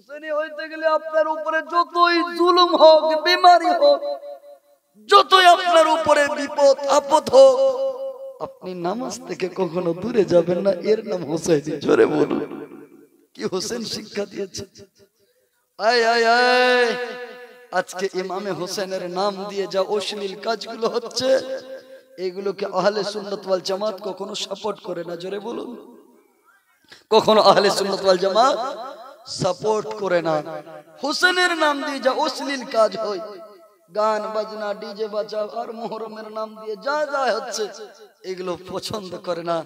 হোসেনি হইতে গেলে আপনার উপরে যতই জুলুম হোক, বিমারি হোক, যতই আপনার উপরে বিপদ আপদ হোক, আপনি নামাজ থেকে কখনো দূরে যাবেন না। এর নাম হোসেন। জোরে বলুন, কি হোসেন শিক্ষা দিয়েছে। আয় আয় আয়, আজকে ইমামে হোসেনের নাম দিয়ে যা অশ্লীল কাজগুলো হচ্ছে, এগুলোকে আহলে সুন্নাত ওয়াল জামাত কখনো সাপোর্ট করে না। জোরে বলুন, কখনো আহলে সুন্নাত ওয়াল জামাত সাপোর্ট করে না। হোসেনের নাম দিয়ে যা অশ্লীল কাজ হয়, গান বাজনা, ডিজে বাজা আর মুহররমের নাম দিয়ে যা যা হচ্ছে, এগুলো পছন্দ করে না।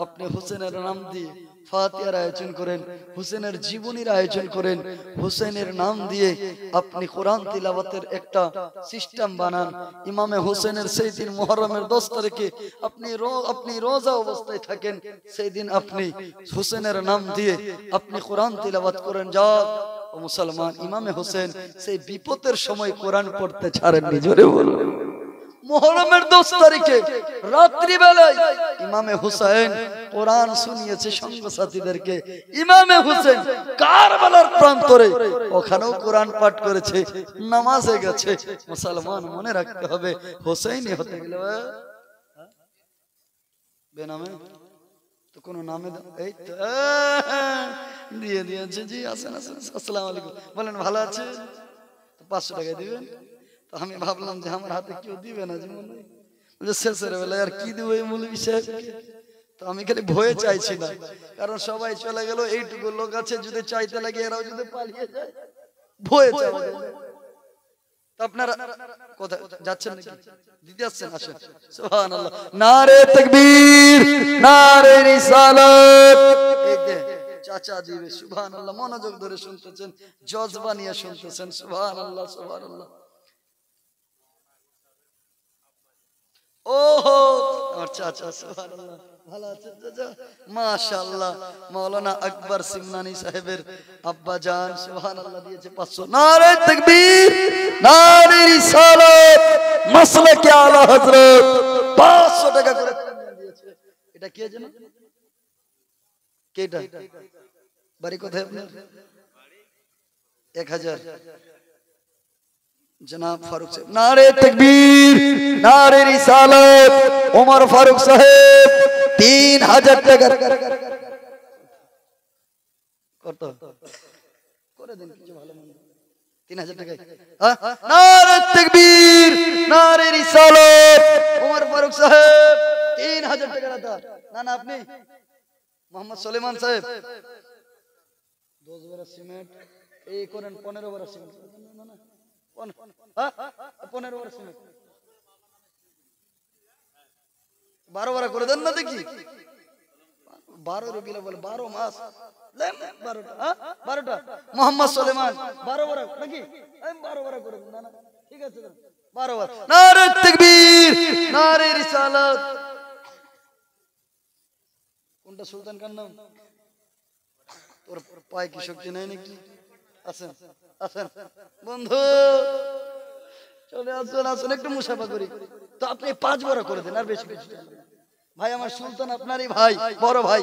আপনি হোসেনের নাম দিয়ে ফাতিহার আয়োজন করেন, হোসেনের জীবনীর আয়োজন করেন, হোসেনের নাম দিয়ে আপনি কোরআন তিলাওয়াতের একটা সিস্টেম বানান। ইমামে হোসেনের সেই দিন মুহররমের 10 তারিখে আপনি রোজা অবস্থায় থাকেন, সেই দিন আপনি হোসেনের নাম দিয়ে আপনি কোরআন তিলাওয়াত করেন। যা ও মুসলমান, ইমামে হোসেন সেই বিপদের সময় কোরআন পড়তে ছাড়েননি। জোরে বলুন, মুহররমের 10 তারিখে রাত্রি বেলায় ইমামে হোসেন কোরআন শুনিয়েছে সঙ্গ সাথীদেরকে। ইমামে হোসেন কারবালার প্রান্তরে ওখানেও কোরআন পাঠ করেছে, নামাজে গেছে। মুসলমান মনে রাখতে হবে, হোসেনই হতে গেলে বেনামে তো কোনো নামে এই তো দিয়ে দিয়েছে। জি আসেন আসেন, আসসালামু আলাইকুম, বলেন ভালো আছে? 500 টাকা দিবেন। তো আমি ভাবলাম যে আমার হাতে কেউ দিবে না, যে মনে শেষের বেলায় আর কি দিব এই মৌলভী সাহেবকে। তো আমি খালি ভয়ে চাইছি না, কারণ সবাই চলে গেল, এইটুকু লোক আছে, যদি চাইতে লাগে এরাও যদি পালিয়ে যায়, ভয়ে চাইবে। আপনারা কোথায় যাচ্ছেন নাকি দিতে আসছেন? আসেন। সুবহানাল্লাহ, নারে তাকবীর, নারে রিসালাত। এই যে চাচা দিবে। সুবহানাল্লাহ, মনোযোগ ধরে শুনতেছেন, জজবা নিয়ে শুনতেছেন। সুবহানাল্লাহ সুবহানাল্লাহ। ওহো আমার চাচা, সুবহানাল্লাহ, ভালো আছেন চাচা? মাশাআল্লাহ, মাওলানা আকবর সিমনানি সাহেবের আব্বা জান সুবহানাল্লাহ দিয়েছে 500। নারে তাকবীর, নারে রিসালাত, মাসলাকে আলা হযরত 500 টাকা করে দিয়েছে। এটা কে জানেন? কেটা? বাড়ি কোথায় আপনার? 1000 जनाब फारूक साहब। नारे तकबीर, नारे रिसालत, उमर फारूक साहेब 3000 টাকা কত করে দেন, কিছু ভালো মন্দ 3000 টাকা। নারে তকবীর, নারে রিসালত, উমর ফারুক সাহেব 3000 টাকা দাতা। না না, আপনি মোহাম্মদ সুলেমান সাহেব 10 বড় সিমেন্ট এই করেন, 15 বড় সিমেন্ট। না না 15 বড় সিমেন্ট 12 বড় করে দেন না দেখি। 12 রবিলা বলে 12 মাস লেন 12টা 12টা মোহাম্মদ সুলেমান 12 বড় নাকি? 12 বড় করে দেন। না না ঠিক আছে 12 বড়। নারে তাকবীর, নারে রিসালাত। কোনটা সুলতান কার নাম? তোর পায়ে কি শক্তি নাই নাকি? আসেন আসেন বন্ধু, চলে আসুন আসুন, একটু মুসাফা করি। তো আপনি 5 বড় করে দেন, আর বেশি বেশি। ভাই আমার সুলতান আপনারই ভাই, বড় ভাই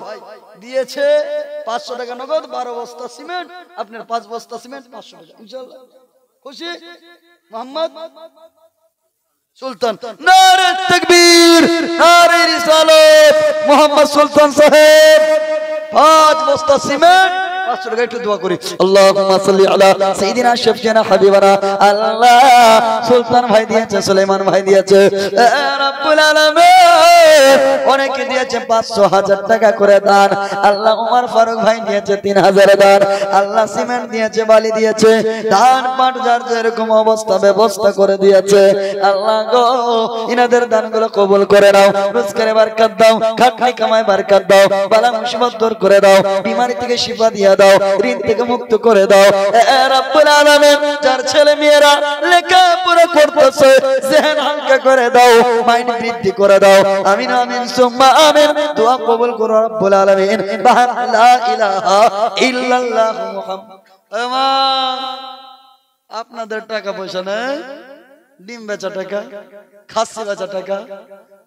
দিয়েছে 500 টাকা নগদ, 12 বস্তা সিমেন্ট, আপনার 5 বস্তা সিমেন্ট 500 টাকা ইনশাআল্লাহ। খুশি? মোহাম্মদ সুলতান। নারে তাকবীর, নারে রিসালাত, মোহাম্মদ সুলতান সাহেব 5 বস্তা সিমেন্ট 500 টাকা। একটু দোয়া করি, আল্লাহুম্মা সাল্লি আলা সাইয়্যিদিনা শাফিনা হাবিবানা। আল্লাহ সুলতান ভাই দিয়েছে, সুলেমান ভাই দিয়েছে, রব্বুল আলামিন অনেকে দিয়েছে 500,000 টাকা করে দান। আল্লাহ উমর ফারুক ভাই দিয়েছে 3000 দান। আল্লাহ সিমেন্ট দিয়েছে, বালি দিয়েছে, ধান পাট যার যেরকম অবস্থা ব্যবস্থা করে দিয়েছে। আল্লাহ গো ইনাদের দানগুলো কবুল করে নাও, রোজগারে বরকত দাও, খাটনি কামায় বরকত দাও, বালা মুসিবত দূর করে দাও, বিমারি থেকে শিফা দিয়ে দাও, ঋণ থেকে মুক্ত করে দাও। এ রব্বুল আলামিন যার ছেলে মেয়েরা লেখাপড়া করতেছে জেহেন হালকা করে দাও, মাইন্ড বৃদ্ধি করে দাও। আমিন আমিন সুম্মা আমিন। দোয়া কবুল করো রব্বুল আলামিন। লা ইলাহা ইল্লাল্লাহু মুহাম্মাদ। আপনাদের টাকা পয়সা নেই, ডিম বেচা টাকা, খাসি বেচা টাকা,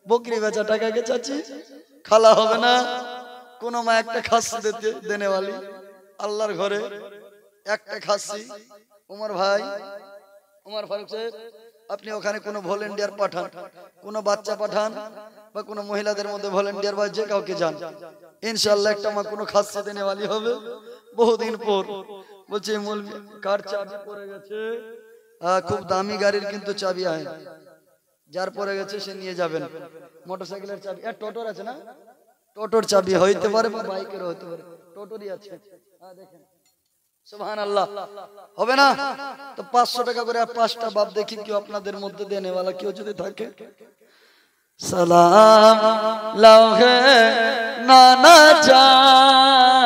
বকরি বেচা টাকা কে চাচি খালা হবে না? কোন মা একটা খাসি দেতে দেনেওয়ালি আল্লাহর ঘরে একটা খাসি। উমর ভাই, উমর ফারুক সাহেব, আপনি ওখানে কোনো ভলেন্টিয়ার পাঠান, কোনো বাচ্চা পাঠান বা কোনো মহিলাদের মধ্যে ভলেন্টিয়ার বা যে কাউকে যান, ইনশাআল্লাহ একটা মা কোনো খাসি দেনে वाली হবে বহুদিন পর। বলছে মৌলভী কার চাবি পড়ে গেছে, খুব দামি গাড়ির কিন্তু চাবি আছে, যার পড়ে গেছে সে নিয়ে যাবেন। মোটরসাইকেলের চাবি, টোটোর আছে না, টোটোর চাবি হইতে পারে বা বাইকের হইতে পারে, টোটোরই আছে। দেখেন সুবহানাল্লাহ, হবে না? তো 500 টাকা করে 5টা বাপ দেখি কেউ আপনাদের মধ্যে দেনে वाला কেউ যদি থাকে। সালাম লাহে নানা জান,